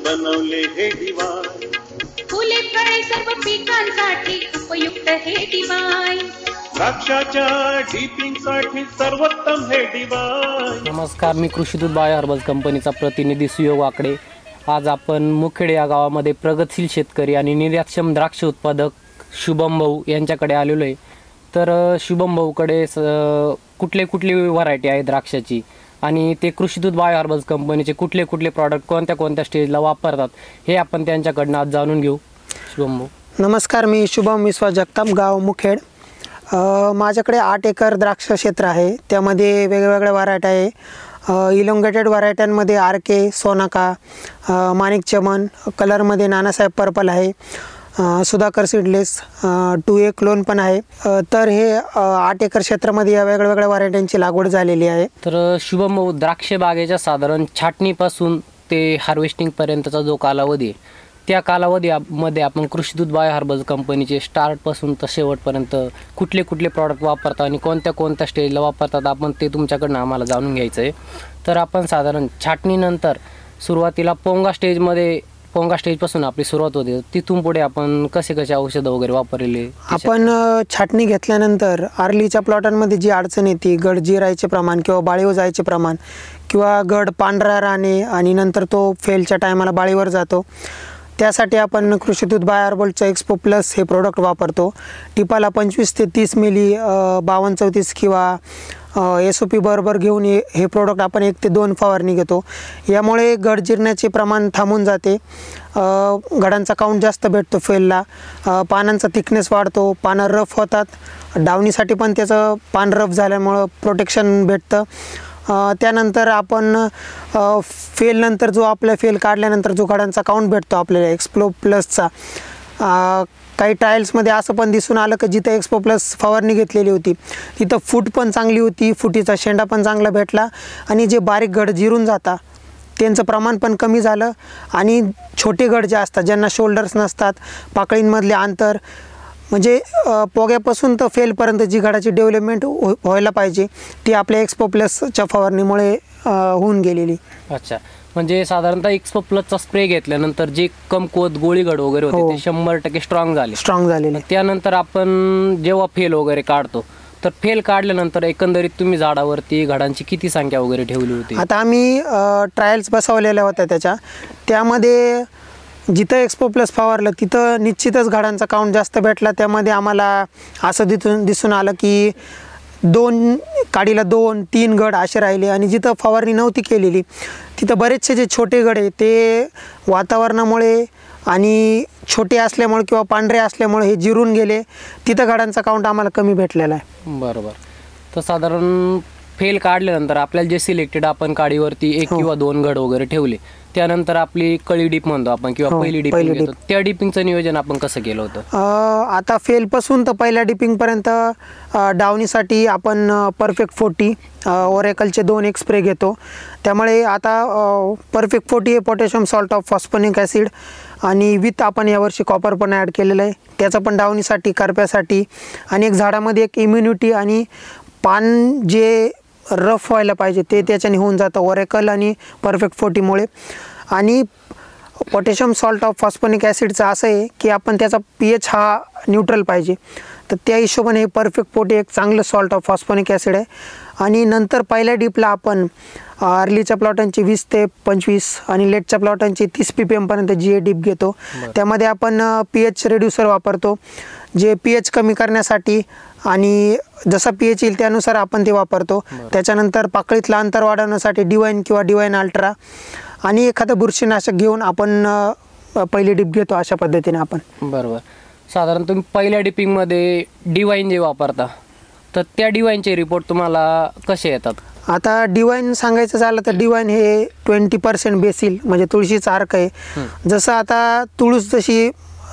बनवले हे डिवाइन. फुले फळे सर्व पिकांसाठी उपयुक्त हे डिवाइन. द्राक्षाच्या ड्रिपिंग साठी सर्वोत्तम हे डिवाइन. नमस्कार, मी कृषीदूत बायो हर्बल्स कंपनीचा प्रतिनिधी सुयोग वाकडे. आज आपण मुखेड या गावामध्ये प्रगतशील शेतकरी आणि निर्यातक्षम द्राक्ष उत्पादक शुभम भाऊ यांच्याकडे आलेलो आहे. तर शुभम भाऊकडे कुठले कुठली व्हरायटी आहे द्राक्षाची आणि ते कृषीदूत बायो हर्बल्स कंपनीचे कुठले कुठले प्रॉडक्ट कोणत्या कोणत्या स्टेजला वापरतात हे आपण त्यांच्याकडनं आज जाणून घेऊ. शुभम भाऊ नमस्कार, मी शुभम विश्वास जगताप, गाव मुखेड. माझ्याकडे 8 एकर द्राक्ष क्षेत्र आहे. त्यामध्ये वेगवेगळ्या व्हरायटी आहे. इलोंगेटेड व्हरायट्यांमध्ये RK, सोनाका, माणिक चमन, कलरमध्ये नानासाहेब पर्पल आहे, सुधाकर सीडलेस, 2A क्लोन पण आहे. तर हे 8 एकर क्षेत्रामध्ये या वेगवेगळ्या व्हरायट्यांची लागवड झालेली आहे. तर शुभम भाऊ, द्राक्ष बागेच्या साधारण छाटणीपासून ते हार्वेस्टिंगपर्यंतचा जो कालावधी आहे त्या कालावधीमध्ये आपण कृषीदूत बायो हर्बल्स कंपनीचे स्टार्टपासून तर शेवटपर्यंत कुठले कुठले प्रॉडक्ट वापरतात आणि कोणत्या कोणत्या स्टेजला वापरतात आपण ते तुमच्याकडनं आम्हाला जाणून घ्यायचं आहे. तर आपण साधारण छाटणीनंतर सुरुवातीला पोंगा स्टेजपासून आपली सुरुवात होते, तिथून पुढे आपण कसे औषधं वगैरे वापरलेले. आपण छाटणी घेतल्यानंतर आर्लीच्या प्लॉटांमध्ये जी अडचण येते, गड जिरायचे प्रमाण किंवा बाळीवर जायचे प्रमाण किंवा गड पांढरा राहणे आणि नंतर तो फेलच्या टायमाला बाळीवर जातो, त्यासाठी आपण कृषीदूत बायो हर्बल्सचं एक्सपो प्लस हे प्रोडक्ट वापरतो. टिपाला 25 ते 30 मिली 52-34 किंवा SOP बरोबर घेऊन हे प्रोडक्ट आपण 1 ते 2 फवारणी घेतो. यामुळे गड जिरण्याचे प्रमाण थांबून जाते, गडांचा काउंट जास्त भेटतो फेलला, पानांचा थिकनेस वाढतो, पानं रफ होतात, डावणीसाठी पण त्याचं पान रफ झाल्यामुळं प्रोटेक्शन भेटतं. त्यानंतर आपण फेलनंतर जो आपल्या फेल काढल्यानंतर जो गडांचा काउंट भेटतो आपल्याला एक्सप्लो प्लसचा, काही ट्रायल्समध्ये असं पण दिसून आलं की जिथं एक्सपो प्लस फवारणी घेतलेली होती तिथं फूट पण चांगली होती, फुटीचा शेंडा पण चांगला भेटला आणि जे बारीक गड जिरून जातात त्यांचं प्रमाण पण कमी झालं आणि छोटे गड जे असतात ज्यांना शोल्डर्स नसतात, पाकळींमधले अंतर म्हणजे पोग्यापासून तर फेलपर्यंत जी गडाची डेव्हलपमेंट व्हायला पाहिजे ती आपल्या एक्सपो प्लसच्या फवारणीमुळे होऊन गेलेली. अच्छा, म्हणजे साधारणतः एक्सपो प्लसचा स्प्रे घेतल्यानंतर जे कमकुवत गोळीगड वगैरे होते ते 100% स्ट्रॉंग झाले. त्यानंतर आपण जेव्हा फेल वगैरे काढतो तर फेल काढल्यानंतर एकंदरीत तुम्ही झाडावरती घडांची किती संख्या वगैरे ठेवली होती? आता आम्ही ट्रायल्स बसवलेल्या होत्या, त्यामध्ये जिथं एक्सपो प्लस फवारलं तिथं निश्चितच घडांचा काउंट जास्त भेटला. त्यामध्ये आम्हाला असं दिसून आलं की 2 काडीला 2-3 गड असे राहिले आणि जिथं फवारणी नव्हती केलेली तिथं बरेचसे जे छोटे गड आहे ते वातावरणामुळे आणि छोटे असल्यामुळे किंवा पांढरे असल्यामुळे हे जिरून गेले, तिथं गडांचा काउंट आम्हाला कमी भेटलेला आहे. बरोबर. तर साधारण फेल काढल्यानंतर आपल्याला जे सिलेक्टेड आपण काडीवरती 1 किंवा 2 गड वगैरे ठेवले, त्यानंतर आपली कळी डिप म्हणतो आपण किंवा पहिली डिपिंग घेतो, त्या डिपिंगचं नियोजन आपण कसं केलं होतं? आता फेलपासून तर पहिल्या डिपिंगपर्यंत डावणीसाठी आपण परफेक्ट 40 ओरेकलचे 2 एक स्प्रे घेतो. त्यामुळे आता परफेक्ट 40 हे potassium salt of phosphonic acid आणि विथ आपण यावर्षी कॉपर पण ॲड केलेलं आहे, त्याचं पण डावणीसाठी, करप्यासाठी आणि एक झाडामध्ये एक इम्युनिटी आणि पान जे रफ व्हायला पाहिजे ते त्याच्याने होऊन जातं ओरेकल आणि परफेक्ट 40मुळे. आणि पोटॅशियम सॉल्ट ऑफ फॉस्फोनिक ॲसिडचं असं आहे की आपण त्याचा pH हा न्यूट्रल पाहिजे, तर त्या हिशोबाने हे परफेक्ट 40 एक चांगलं सॉल्ट ऑफ फॉस्फोनिक ॲसिड आहे. आणि नंतर पहिल्या डिपला आपण अर्लीच्या प्लॉटांची 20 ते 25 आणि लेटच्या प्लॉटांची 30 ppm पर्यंत GA डिप घेतो. त्यामध्ये आपण pH रेड्युसर वापरतो, जे pH कमी करण्यासाठी आणि जसा pH येईल त्यानुसार आपण ते वापरतो. त्याच्यानंतर पाकळीतलं अंतर वाढवण्यासाठी डिवाइन किंवा डिवाइन अल्ट्रा आणि एखादं बुरशीनाशक घेऊन आपण पहिली डिप घेतो. अशा पद्धतीने आपण. बरोबर. साधारण तुम्ही पहिल्या डिपिंगमध्ये डिवाइन जे वापरता तर त्या डिवाइनचे रिपोर्ट तुम्हाला कसे येतात? आता डिवाइन सांगायचं झालं तर डिवाइन हे 20% बेसिल म्हणजे तुळशीचा अर्क आहे. जसं आता तुळस जशी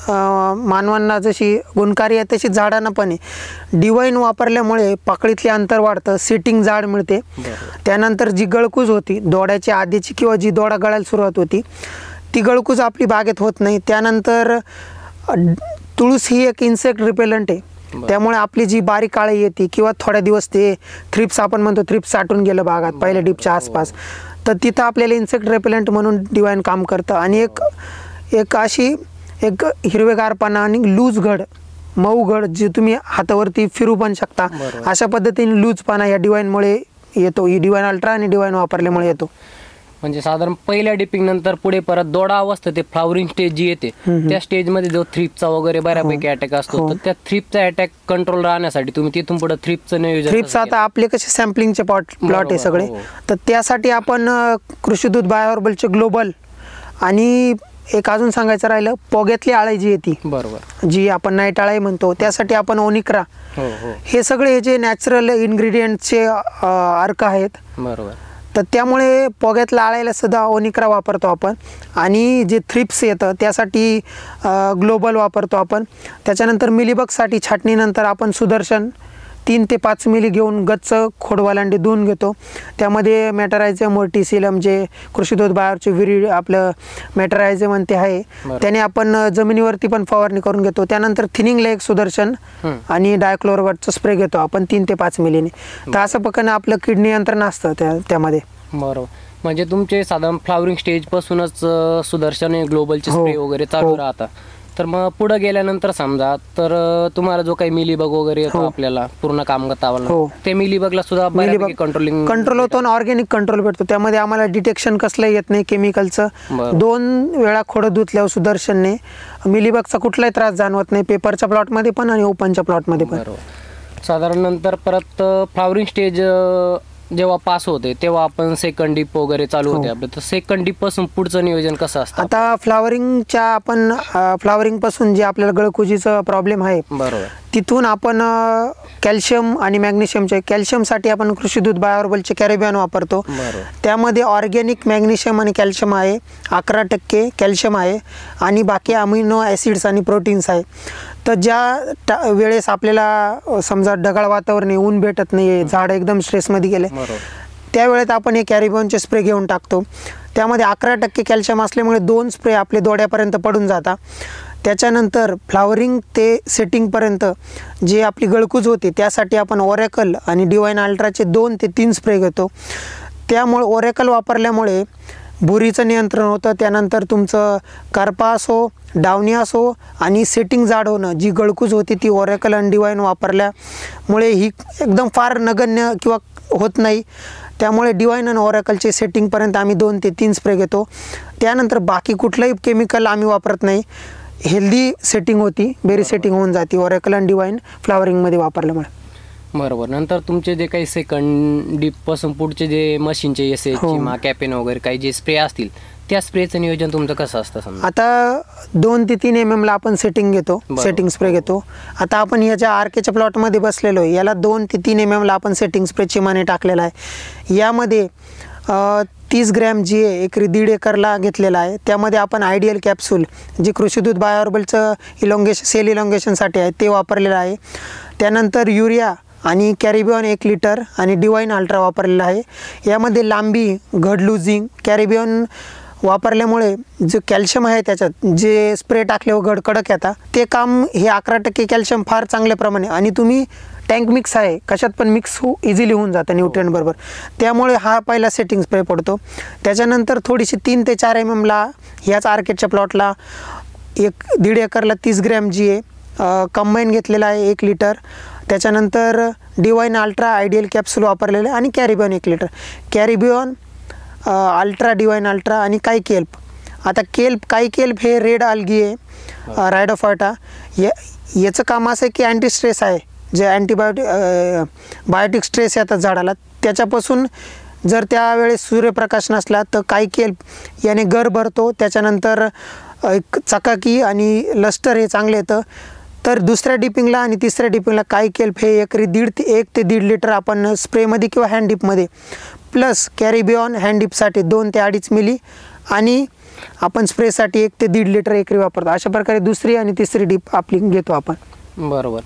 मानवांना जशी गुणकारी आहे तशी झाडांना पण आहे. डिवाइन वापरल्यामुळे पाकळीतले अंतर वाढतं, सेटिंग जाड मिळते. त्यानंतर जी गळकूज होती दोड्याच्या आधीची किंवा जी दोडा गळायला सुरुवात होती ती गळकूज आपली बागेत होत नाही. त्यानंतर तुळस ही एक इन्सेक्ट रिपेलंट आहे, त्यामुळे आपली जी बारीक काळी येते किंवा थोड्या दिवस ते थ्रिप्स आपण म्हणतो थ्रिप्स साठून गेलं बागात पहिल्या डिपच्या आसपास, तर तिथं आपल्याला इन्सेक्ट रेपेलंट म्हणून डिवाइन काम करतं. आणि एक अशी एक हिरवेगारपणा आणि लूज घड, मऊ घड जी तुम्ही हातावरती फिरू पण शकता, अशा पद्धतीने लूजपणा या डिवाइनमुळे येतो. ही डिवाइन अल्ट्रा आणि डिवाइन वापरल्यामुळे येतो. म्हणजे साधारण पहिल्या डिपिंग नंतर पुढे परत दोडा अवस्था ते फ्लावरिंग स्टेज जी येते त्या स्टेजमध्ये जो थ्रिपचा वगैरे बऱ्यापैकी अटॅक असतो, तर त्या थ्रिपचा अटॅक कंट्रोल राहण्यासाठी तुम्ही तिथून पुढे थ्रिपचं नियोजन थ्रिप्स आता आपले कसे सॅम्पलिंगचे प्लॉट आहे सगळे, तर त्यासाठी आपण कृषीदूत बायोऑर्बलचे ग्लोबल आणि एक अजून सांगायचं राहिलं पोग्यातली आळी जी येते, बरोबर, जी आपण नाईट आळी म्हणतो, त्यासाठी आपण ओनिक्रा, हे सगळे जे नॅचरल इन्ग्रेडियंटचे अर्क आहेत, बरोबर. तर त्यामुळे पोग्यातल्या आळ्याला सुद्धा ओनिक्रा वापरतो आपण. आणि जे थ्रिप्स येतं त्यासाठी ग्लोबल वापरतो आपण. त्याच्यानंतर मिलीबगसाठी छाटणीनंतर आपण सुदर्शन 3 ते 5 मिली घेऊन गच्च खोडवालांडी धुवून घेतो. त्यामध्ये मॅटरायझम मोर्टिसिलम जे कृषीदूत बायोचे विरी आपलं मॅटरायझम ते आहे, त्याने आपण जमिनीवरती पण फवारणी करून घेतो. त्यानंतर थिनिंगला एक सुदर्शन आणि डायक्लोरवरचा स्प्रे घेतो आपण 3 ते 5 मिलीने. तर असं पकडणं आपलं कीड नियंत्रण असतं त्यामध्ये. बरोबर. म्हणजे तुमचे साधारण फ्लावरिंग स्टेज पासूनच सुदर्शन ग्लोबलचे स्प्रे वगैरे चालू राहतात. तर मग पुढे गेल्यानंतर समजा तर तुम्हाला जो काही मिलीबग वगैरे येतो आपल्याला पूर्ण काम करता ते मिलीबगला सुद्धा कंट्रोल होतो आणि ऑर्गॅनिक कंट्रोल भेटतो. त्यामध्ये आम्हाला डिटेक्शन कसलं येत नाही केमिकलचं. 2 वेळा खोडं धुतल्यावर सुदर्शनने मिलीबगचा कुठलाही त्रास जाणवत नाही, पेपरच्या प्लॉटमध्ये पण आणि ओपनच्या प्लॉटमध्ये पण. साधारण नंतर परत फ्लावरिंग स्टेज जेव्हा पास होते तेव्हा आपण सेकंड डिप वगैरे चालू होते आपलं, तर सेकंड डिप पासून पुढचं नियोजन कसं असतं? आता फ्लावरिंग पासून जे आपल्याला गळकुजीचा प्रॉब्लेम आहे, बरोबर, तिथून आपण कॅल्शियम आणि मॅग्नेशियमचे, कॅल्शियमसाठी आपण कृषीदूत बायोऑर्बलचे कॅरिबियन वापरतो. त्यामध्ये ऑर्गॅनिक मॅग्नेशियम आणि कॅल्शियम आहे, 11% कॅल्शियम आहे आणि बाकी अमिनो ॲसिड्स आणि प्रोटीन्स आहे. तर ज्या वेळेस आपल्याला समजा ढगाळ वातावरण आहे, ऊन भेटत नाही आहे, झाड एकदम स्ट्रेसमध्ये गेले, त्यावेळेत आपण हे कॅरिबियनचे स्प्रे घेऊन टाकतो. त्यामध्ये 11% कॅल्शियम असल्यामुळे 2 स्प्रे आपले दोड्यापर्यंत पडून जातात. त्याच्यानंतर फ्लावरिंग ते सेटिंगपर्यंत जे आपली गळकूज होते त्यासाठी आपण ओरॅकल आणि डिवाइन अल्ट्राचे 2 ते 3 स्प्रे घेतो. त्यामुळे ओरॅकल वापरल्यामुळे भुरीचं नियंत्रण होतं. त्यानंतर तुमचं करपा असो, डावणी असो आणि सेटिंग जाड होणं, जी गळकूज होती ती ओरॅकल आणि डिवाइन वापरल्यामुळे ही एकदम फार नगण्य किंवा होत नाही. त्यामुळे डिवाइन आणि ओरॅकलचे सेटिंगपर्यंत आम्ही 2 ते 3 स्प्रे घेतो. त्यानंतर बाकी कुठलंही केमिकल आम्ही वापरत नाही. हेल्दी सेटिंग होती, बेरी सेटिंग होऊन जाते ओरॅकल आणि डिवाइन फ्लावरिंगमध्ये वापरल्यामुळे. बरोबर. नंतर तुमचे जे काही सेकंड डीप पासून पुढचे जे मशीनचे एसएच किंवा कॅपेन वगैरे काही जे स्प्रे असतील त्या स्प्रेचं नियोजन तुमचं कसं असतं? समजा आता 2 ते 3 mm ला आपण सेटिंग घेतो, सेटिंग स्प्रे घेतो. आता आपण याच्या आरकेच्या प्लॉटमध्ये बसलेलो आहे, याला 2 ते 3 mm ला आपण सेटिंग स्प्रे चिमाने टाकलेला आहे. यामध्ये 30 ग्रॅम जी आहे एकरी 1.5 एकरला घेतलेला आहे. त्यामध्ये आपण आयडियल कॅप्सूल जे कृषीदूत बायोऑर्बलचं सेल इलॉंगेशनसाठी आहे ते वापरलेलं आहे. त्यानंतर युरिया आणि कॅरिबियन 1 लिटर आणि डिवाइन अल्ट्रा वापरलेला आहे. यामध्ये लांबी, घड लुझिंग, कॅरिबियन वापरल्यामुळे जे कॅल्शियम आहे त्याच्यात जे स्प्रे टाकल्यावर घड कडक येतात ते काम हे 11% कॅल्शियम फार चांगल्या प्रमाणे, आणि तुम्ही टँक मिक्स आहे कशात पण मिक्स इझिली होऊन जातं न्यूट्रिएंट बरोबर, त्यामुळे हा पहिला सेटिंग स्प्रे पडतो. त्याच्यानंतर थोडीशी 3 ते 4 mm ला ह्याच आर्केटच्या प्लॉटला 1.5 एकरला 30 ग्रॅम जी आहे कंबाईन घेतलेला आहे 1 लिटर. त्याच्यानंतर डिवाइन अल्ट्रा आयडियल कॅप्सूल वापरलेले आणि Caribbean 1 litre. Caribbean ultra, divine ultra आणि काही केल्प. आता काही केल्प हे रेड आल्गी आहे, रायडोफायटा, याचं काम असं आहे की अँटी स्ट्रेस आहे, जे बायोटिक स्ट्रेस येतात झाडाला त्याच्यापासून. जर त्यावेळेस सूर्यप्रकाश नसला तर काही केल्प याने गर भरतो. त्याच्यानंतर एक चकाकी आणि लस्टर हे चांगले येतं. तर दुसऱ्या डिपिंगला आणि तिसऱ्या डिपिंगला काही केल्प हे एकरी 1 ते 1.5 लिटर आपण स्प्रेमध्ये किंवा हँड डिपमध्ये, प्लस कॅरिबियन हँड डिपसाठी 2 ते 2.5 मिली आणि आपण स्प्रेसाठी 1 ते 1.5 लिटर एकरी वापरतो. अशा प्रकारे दुसरी आणि तिसरी डिप आपली घेतो आपण. बरोबर.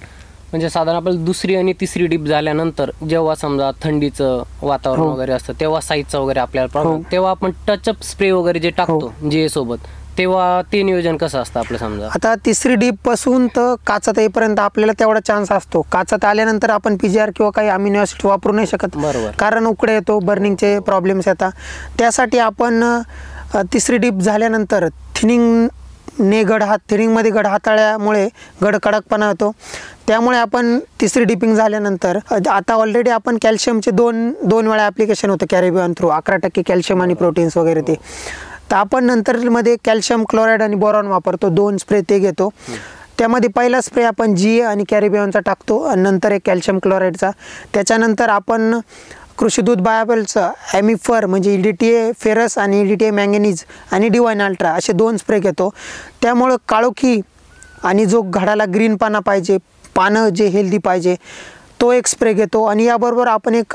म्हणजे साधारण आपल्याला दुसरी आणि तिसरी डीप झाल्यानंतर जेव्हा समजा थंडीचं वातावरण वगैरे असतं तेव्हा साईजचा वगैरे आपल्याला प्रॉब्लेम, तेव्हा आपण टचअप स्प्रे वगैरे जे टाकतो जे सोबत तेव्हा ते नियोजन कसं असतं आपलं समजा? आता तिसरी डीप पासून तर काचात येईपर्यंत आपल्याला तेवढा चान्स असतो. काचात आल्यानंतर आपण PGR किंवा काही अमिनो ॲसिड वापरू नाही शकत, बरोबर. कारण उकडे येतो, बर्निंगचे प्रॉब्लेम्स येतात. त्यासाठी आपण तिसरी डीप झाल्यानंतर थिनिंगमध्ये गड हाताळल्यामुळे गड कडकपणा होतो. त्यामुळे आपण तिसरी डिपिंग झाल्यानंतर आता ऑलरेडी आपण कॅल्शियमचे दोन वेळा ॲप्लिकेशन होतं कॅरिबियन थ्रू, 11% कॅल्शियम आणि प्रोटीन्स वगैरे ते. तर आपण नंतरमध्ये कॅल्शियम क्लोराईड आणि बोरॉन वापरतो, 2 स्प्रे ते घेतो. त्यामध्ये पहिला स्प्रे आपण GA आणि कॅरिबियनचा टाकतो आणि नंतर एक कॅल्शियम क्लोराईडचा. त्याच्यानंतर आपण कृषीदूत बायोबलचं ॲमिफर म्हणजे EDTA फेरस आणि EDTA मॅंगनीज आणि डिवाइन अल्ट्रा असे 2 स्प्रे घेतो. त्यामुळं काळोखी आणि जो घडाला ग्रीनपणा पाहिजे, पानं जे हेल्दी पाहिजे, तो एक स्प्रे घेतो. आणि याबरोबर आपण एक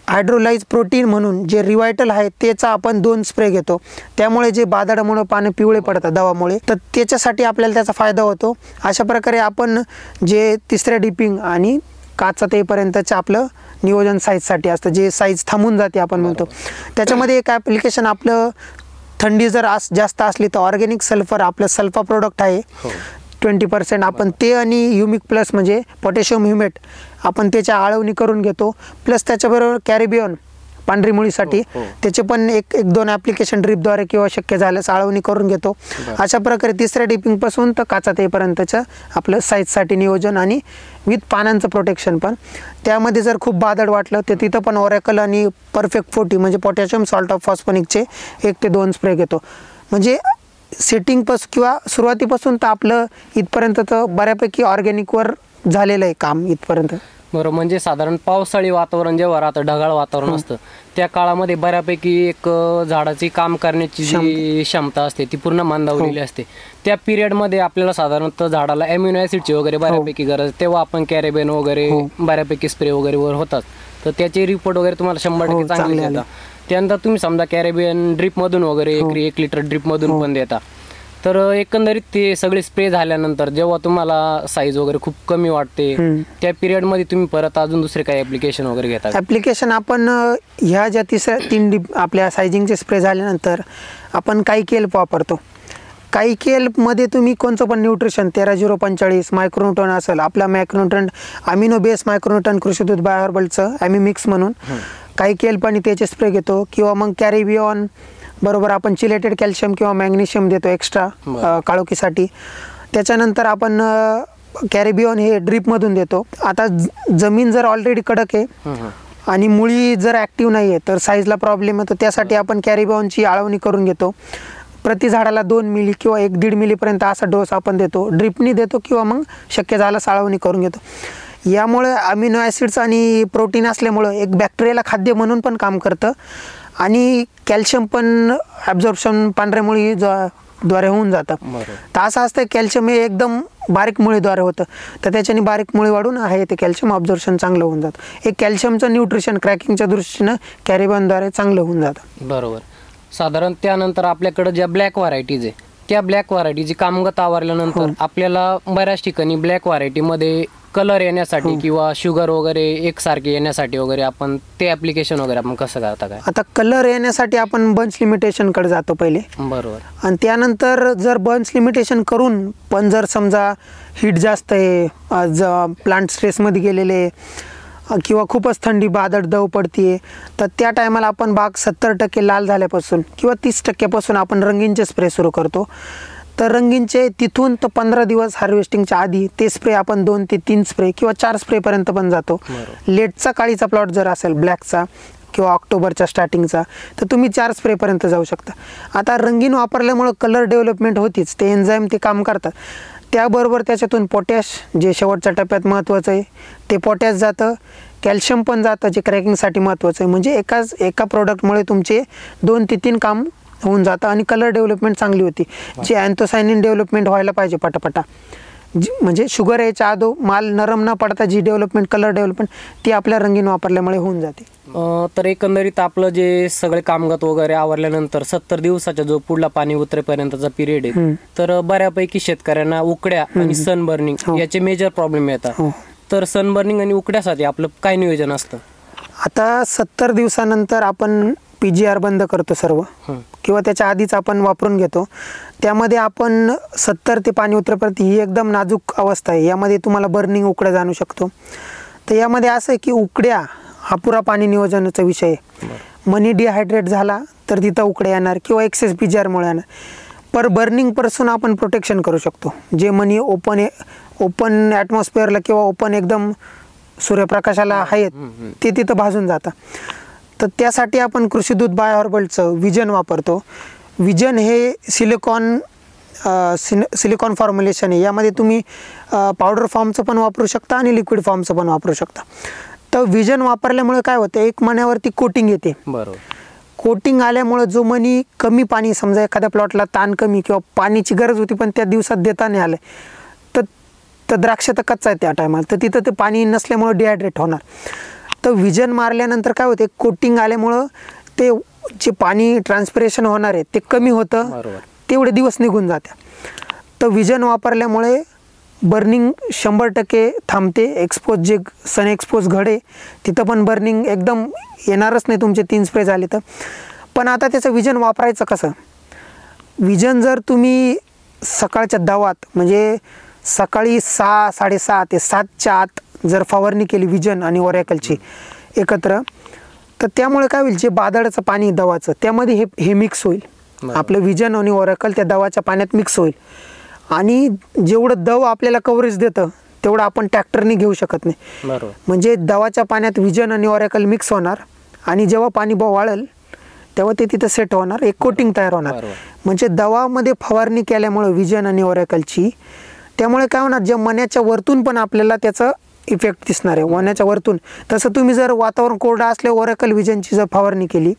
हायड्रोलाइज प्रोटीन म्हणून जे रिवायटल आहे त्याचा आपण 2 स्प्रे घेतो. त्यामुळे जे बादाडामुळे पानं पिवळे पडतात दवामुळे, तर त्याच्यासाठी आपल्याला त्याचा फायदा होतो. अशा प्रकारे आपण जे तिसऱ्या डिपिंग आणि काचात येईपर्यंतचं आपलं नियोजन साईजसाठी असतं, जे साईज थांबून जाते आपण म्हणतो. त्याच्यामध्ये एक ॲप्लिकेशन आपलं थंडी जर जास्त असली तर ऑर्गॅनिक सल्फर, आपलं सल्फा प्रोडक्ट आहे 20%, आपण ते आणि ह्युमिक प्लस म्हणजे पोटॅशियम ह्युमेट आपण त्याच्या आळवणी करून घेतो. प्लस त्याच्याबरोबर कॅरिबियन पांढरी मुळीसाठी त्याचे पण एक 2 ॲप्लिकेशन ड्रिपद्वारे किंवा शक्य झाल्यास आळवणी करून घेतो. अशा प्रकारे तिसऱ्या डिपिंगपासून तर काचात येईपर्यंतचं आपलं साईजसाठी नियोजन आणि विथ पानांचं प्रोटेक्शन पण. त्यामध्ये जर खूप बादड वाटलं तर तिथं पण ओरॅकल आणि परफेक्ट 40 म्हणजे पोटॅशियम सॉल्ट ऑफ फॉस्फोनिकचे 1 ते 2 स्प्रे घेतो. म्हणजे सेटिंगपासून किंवा सुरुवातीपासून तर आपलं इथपर्यंत तर बऱ्यापैकी ऑर्गॅनिकवर झालेलं आहे काम इथपर्यंत. बरोबर. म्हणजे साधारण पावसाळी वातावरण जेव्हा राहतं, ढगाळ वातावरण असतं, त्या काळामध्ये बऱ्यापैकी एक झाडाची काम करण्याची जी क्षमता असते ती पूर्ण मंदावलेली असते. त्या पिरियडमध्ये आपल्याला साधारणतः झाडाला ॲमिनो ॲसिडची वगैरे बऱ्यापैकी गरज, तेव्हा आपण कॅरेबेन वगैरे बऱ्यापैकी स्प्रे वगैरे वर होतात. तर त्याचे रिपोर्ट वगैरे तुम्हाला 100% चांगले येतात. त्यानंतर तुम्ही समजा कॅरेबियन ड्रिपमधून वगैरे 1 लिटर ड्रिपमधून पण देता. तर एकंदरीत ते सगळे स्प्रे झाल्यानंतर जेव्हा तुम्हाला साईज वगैरे खूप कमी वाटते, त्या पिरियडमध्ये तुम्ही परत अजून दुसरे काही ॲप्लिकेशन वगैरे घेता? ॲप्लिकेशन आपण ह्या ज्या 3 डीप आपल्या सायझिंगचे स्प्रे झाल्यानंतर आपण काही केल्प वापरतो. काही केल्पमध्ये तुम्ही कोणतं पण न्यूट्रिशन 13-0-45 मायक्रोन्यूटन असेल, आपला मॅक्रोन्यूटन अमिनो बेस मायक्रोन्यूटन कृषीदूत बायोहर्बलचं ॲमिमिक्स म्हणून काही केल्प आणि त्याचे स्प्रे घेतो. किंवा मग कॅरिबियन बरोबर आपण चिलेटेड कॅल्शियम किंवा मॅग्नेशियम देतो एक्स्ट्रा काळोखीसाठी. त्याच्यानंतर आपण कॅरिबियन हे ड्रीपमधून देतो. आता जमीन जर ऑलरेडी कडक आहे आणि मुळी जर ॲक्टिव्ह नाही आहे तर साईजला प्रॉब्लेम येतो. त्यासाठी आपण कॅरिबियनची आळवणी करून घेतो. प्रति झाडाला 2 मिली किंवा 1-1.5 मिलीपर्यंत असा डोस आपण देतो. ड्रिपनी देतो किंवा मग शक्य झाल्यास आळवणी करून घेतो. यामुळे अमिनो ॲसिड्स आणि प्रोटीन असल्यामुळं एक बॅक्टेरियाला खाद्य म्हणून पण काम करतं आणि कॅल्शियम पण ॲब्झॉर्प्शन पांढऱ्या मुळीद्वारे होऊन जातं. तर असं असतं कॅल्शियम हे एकदम बारीक मुळीद्वारे होतं, तर त्याच्याने बारीक मुळी वाढून आहे ते कॅल्शियम ऑब्झॉर्प्शन चांगलं होऊन जातं. एक कॅल्शियमचं न्यूट्रिशन क्रॅकिंगच्या दृष्टीनं कॅरिबियनद्वारे चांगलं होऊन जातं. बरोबर. साधारण त्यानंतर आपल्याकडं ज्या ब्लॅक व्हरायटीज आहे, त्या ब्लॅक व्हरायटीची कामगत आवरल्यानंतर आपल्याला बऱ्याच ठिकाणी ब्लॅक व्हरायटीमध्ये कलर येण्यासाठी किंवा शुगर वगैरे एकसारखे येण्यासाठी वगैरे आपण ते ॲप्लिकेशन वगैरे आपण कसं करता काय? आता कलर येण्यासाठी आपण बंच लिमिटेशनकडे जातो पहिले. बरोबर. आणि त्यानंतर जर बंच लिमिटेशन करून पण जर समजा हीट जास्त आहे, प्लांट स्ट्रेसमध्ये गेलेले किंवा खूपच थंडी बादड दव पडते, तर त्या टायमाला आपण बाग 70% लाल झाल्यापासून किंवा 30% आपण रंगीनचे स्प्रे सुरू करतो. तर रंगीनचे तिथून तर 15 दिवस हार्वेस्टिंगच्या आधी ते स्प्रे आपण 2 ते 3 स्प्रे किंवा 4 स्प्रेपर्यंत पण जातो. लेटचा काळीचा प्लॉट जर असेल ब्लॅकचा किंवा ऑक्टोबरच्या स्टार्टिंगचा तर तुम्ही 4 स्प्रेपर्यंत जाऊ शकता. आता रंगीन वापरल्यामुळं कलर डेव्हलपमेंट होतीच, ते एन्झाईम ते काम करतात. त्याबरोबर त्याच्यातून पोटॅश जे शेवटच्या टप्प्यात महत्त्वाचं आहे ते पोटॅश जातं, कॅल्शियम पण जातं जे क्रॅकिंगसाठी महत्त्वाचं आहे. म्हणजे एका प्रोडक्टमुळे तुमचे 2 ते 3 काम होऊन जातं आणि कलर डेव्हलपमेंट चांगली होती. जी अँथोसायनिन डेव्हलपमेंट व्हायला पाहिजे पटापटा, म्हणजे शुगर यायच्या आधो माल नरम न पडता जी डेव्हलपमेंट कलर डेव्हलपमेंट ती आपल्या रंगीन वापरल्यामुळे होऊन जाते. तर एकंदरीत आपलं जे सगळे कामगत वगैरे आवरल्यानंतर 70 दिवसाचा जो पुढला पाणी उतरेपर्यंतचा पिरियड आहे, तर बऱ्यापैकी शेतकऱ्यांना उकड्या आणि सनबर्निंग याचे मेजर प्रॉब्लेम येतात. तर सनबर्निंग आणि उकड्यासाठी आपलं काय नियोजन असतं? आता 70 दिवसानंतर आपण PGR बंद करतो सर्व, किंवा त्याच्या आधीच आपण वापरून घेतो. त्यामध्ये आपण 70 ते पाणी उतरेपर्यंत ही एकदम नाजूक अवस्था आहे. यामध्ये तुम्हाला बर्निंग उकड्या जाणू शकतो. तर यामध्ये असं आहे की उकड्या हा पुरा पाणी नियोजनाचा विषय आहे. मनी डिहायड्रेट झाला तर तिथं उकड्या येणार किंवा एक्सेस PGRमुळे येणार. पर बर्निंगपासून आपण प्रोटेक्शन करू शकतो. जे मनी ओपन ॲटमॉस्फिअरला किंवा ओपन एकदम सूर्यप्रकाशाला आहेत ते तिथं भाजून जातं. तर त्यासाठी आपण कृषीदूत बायोहर्बलचं विजन वापरतो. विजन हे सिलिकॉन फॉर्म्युलेशन आहे. यामध्ये तुम्ही पावडर फॉर्मचं पण वापरू शकता आणि लिक्विड फॉर्मचं पण वापरू शकता. तर विजन वापरल्यामुळे काय होतं, एक मण्यावरती कोटिंग येते. बरोबर. कोटिंग आल्यामुळे जो मनी कमी पाणी, समजा एखाद्या प्लॉटला ताण कमी किंवा पाण्याची गरज होती पण त्या दिवसात देता नाही आलं, तर द्राक्ष तर कच्चा आहे त्या टायमाला, तर तिथं ते पाणी नसल्यामुळे डिहायड्रेट होणार. तर विजन मारल्यानंतर काय होते, कोटिंग आल्यामुळं ते जे पाणी ट्रान्सपिरेशन होणार आहे ते कमी होतं, तेवढे दिवस निघून जाते. तर विजन वापरल्यामुळे बर्निंग 100% थांबते. एक्सपोज जे सन एक्सपोज घडे तिथं पण बर्निंग एकदम येणारच नाही तुमचे 3 स्प्रे झाले तर. पण आता त्याचं विजन वापरायचं कसं, विजन जर तुम्ही सकाळच्या दवात म्हणजे सकाळी 6, 6:30 ते 7च्या आत जर फवारणी केली विजन आणि ओरॅकलची एकत्र, तर त्यामुळे काय होईल, जे बादळाचं पाणी दवाचं त्यामध्ये हे मिक्स होईल. आपलं विजन आणि ओरॅकल त्या दवाच्या पाण्यात मिक्स होईल आणि जेवढं दव आपल्याला कव्हरेज देतं तेवढं आपण ट्रॅक्टरने घेऊ शकत नाही. म्हणजे दवाच्या पाण्यात विजन आणि ओरॅकल मिक्स होणार आणि जेव्हा पाणी वाळेल तेव्हा ते तिथं सेट होणार, एक कोटिंग तयार होणार. म्हणजे दवामध्ये फवारणी केल्यामुळे विजन आणि ओरॅकलची, त्यामुळे काय होणार, जे मण्याच्या वरतून पण आपल्याला त्याचं इफेक्ट दिसणार आहे, वण्याच्या वरतून. तसं तुम्ही जर वातावरण कोरडं असले ओरॅकल विजनची जर फवारणी केली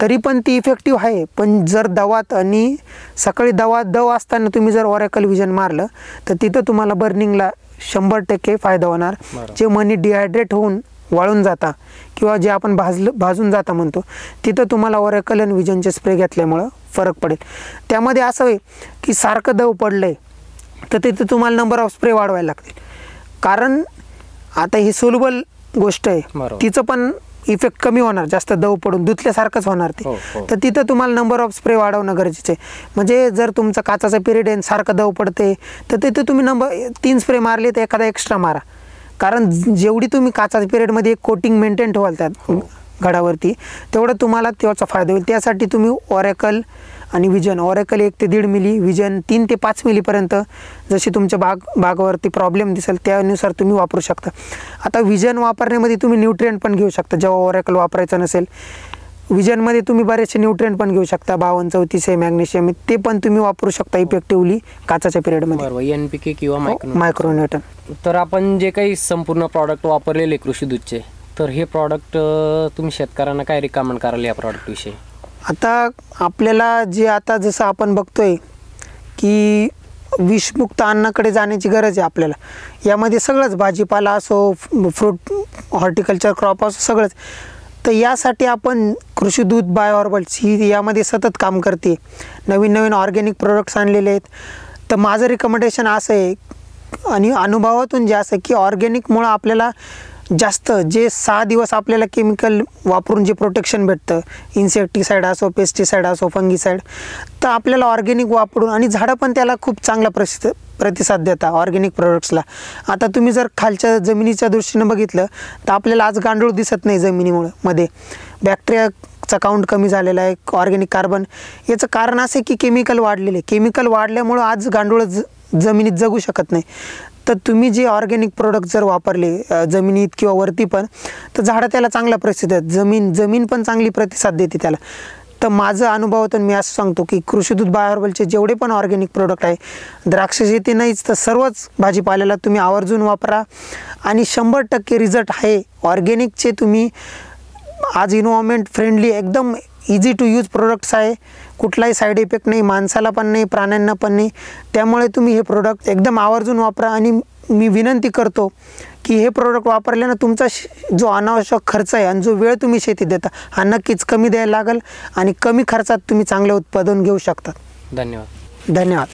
तरी पण ती इफेक्टिव्ह आहे. पण जर दवात आणि सकाळी दव असताना तुम्ही जर ओरॅकल विजन मारलं तर तिथं तुम्हाला बर्निंगला 100% फायदा होणार. जे मनी डिहायड्रेट होऊन वाळून जाता किंवा जे आपण भाजून जाता म्हणतो, तिथं तुम्हाला ओरॅकल आणि विजनचे स्प्रे घेतल्यामुळं फरक पडेल. त्यामध्ये असं आहे की सारखं दव पडलं आहे तर तिथे तुम्हाला नंबर ऑफ स्प्रे वाढवायला लागतील. कारण आता ही सोल्युबल गोष्ट आहे, तिचं पण इफेक्ट कमी होणार, जास्त दव पडून धुतल्यासारखंच होणार ते. तर तिथं तुम्हाला नंबर ऑफ स्प्रे वाढवणं गरजेचं आहे. म्हणजे जर तुमचा काचाचा पिरियड आहे सारखं दव पडते तर तिथं तुम्ही 3 स्प्रे मारले तर एखादा एक्स्ट्रा मारा. कारण जेवढी तुम्ही काचाच्या पिरियडमध्ये एक कोटिंग मेंटेन ठेवाल त्यात घडावरती, तेवढं तुम्हाला त्याचा फायदा होईल. त्यासाठी तुम्ही ओरॅकल आणि विजन, ओरॅकल 1 ते 1.5 मिली, विजन 3 ते 5 मिलीपर्यंत जशी तुमच्या बागावरती प्रॉब्लेम दिसेल त्यानुसार तुम्ही वापरू शकता. आता विजन वापरण्यामध्ये तुम्ही न्यूट्रिएंट पण घेऊ शकता. जेव्हा ओरॅकल वापरायचं नसेल, विजनमध्ये तुम्ही बरेचसे न्यूट्रिएंट पण घेऊ शकता, 52, 34 आहे, मॅग्नेशियम, ते पण तुम्ही वापरू शकता इफेक्टिव्हली काचाच्या पिरियडमध्ये. NPK किंवा मायक्रोन्यूटन. तर आपण जे काही संपूर्ण प्रॉडक्ट वापरलेले कृषीदूतचे, तर हे प्रॉडक्ट तुम्ही शेतकऱ्यांना काय रिकमेंड कराल या प्रॉडक्टविषयी? आता आपल्याला जे आता जसं आपण बघतोय की विषमुक्त अन्नाकडे जाण्याची गरज आहे आपल्याला. यामध्ये सगळंच, भाजीपाला असो, फ्रूट, हॉर्टिकल्चर क्रॉप असो, सगळंच. तर यासाठी आपण कृषीदूत बायोहर्बल्स ही यामध्ये सतत काम करते, नवीन ऑर्गॅनिक प्रोडक्ट्स आणलेले आहेत. तर माझं रिकमेंडेशन असं आहे आणि अनुभवातून जे असं की ऑर्गॅनिकमुळं आपल्याला जास्त जे 6 दिवस आपल्याला केमिकल वापरून जे प्रोटेक्शन भेटतं, इन्सेक्टिसाईड असो, पेस्टिसाईड असो, फंगीसाईड, तर आपल्याला ऑर्गॅनिक वापरून, आणि झाडं पण त्याला खूप चांगला प्रतिसाद देतात ऑर्गॅनिक प्रोडक्ट्सला. आता तुम्ही जर खालच्या जमिनीच्या दृष्टीनं बघितलं तर आपल्याला आज गांडूळ दिसत नाही जमिनीमुळे, मध्ये बॅक्टेरियाचा काउंट कमी झालेला आहे, ऑर्गॅनिक कार्बन. याचं कारण असं आहे की केमिकल वाढलेले, केमिकल वाढल्यामुळं आज गांडूळ जमिनीत जगू शकत नाही. तर तुम्ही जे ऑर्गॅनिक प्रोडक्ट जर वापरले जमिनीत किंवा वरती पण, तर झाडं त्याला चांगला प्रतिसाद देतात, जमीन पण चांगली प्रतिसाद देते त्याला. तर माझं अनुभवातून मी असं सांगतो की कृषीदूत बायोहर्बलचे जेवढे पण ऑर्गॅनिक प्रोडक्ट आहे, द्राक्ष शेती नाहीच तर सर्वच भाजीपाल्याला तुम्ही आवर्जून वापरा आणि 100% रिझल्ट आहे. ऑर्गॅनिकचे तुम्ही आज इन्व्हायरमेंट फ्रेंडली, एकदम इझी टू यूज प्रोडक्ट्स आहे, कुठलाही साईड इफेक्ट नाही, माणसाला पण नाही, प्राण्यांना पण नाही. त्यामुळे तुम्ही हे प्रोडक्ट एकदम आवर्जून वापरा. आणि मी विनंती करतो की हे प्रोडक्ट वापरल्यानं तुमचा जो अनावश्यक खर्च आहे आणि जो वेळ तुम्ही शेतीत देता हा नक्कीच कमी द्यायला लागेल आणि कमी खर्चात तुम्ही चांगले उत्पादन घेऊ शकता. धन्यवाद.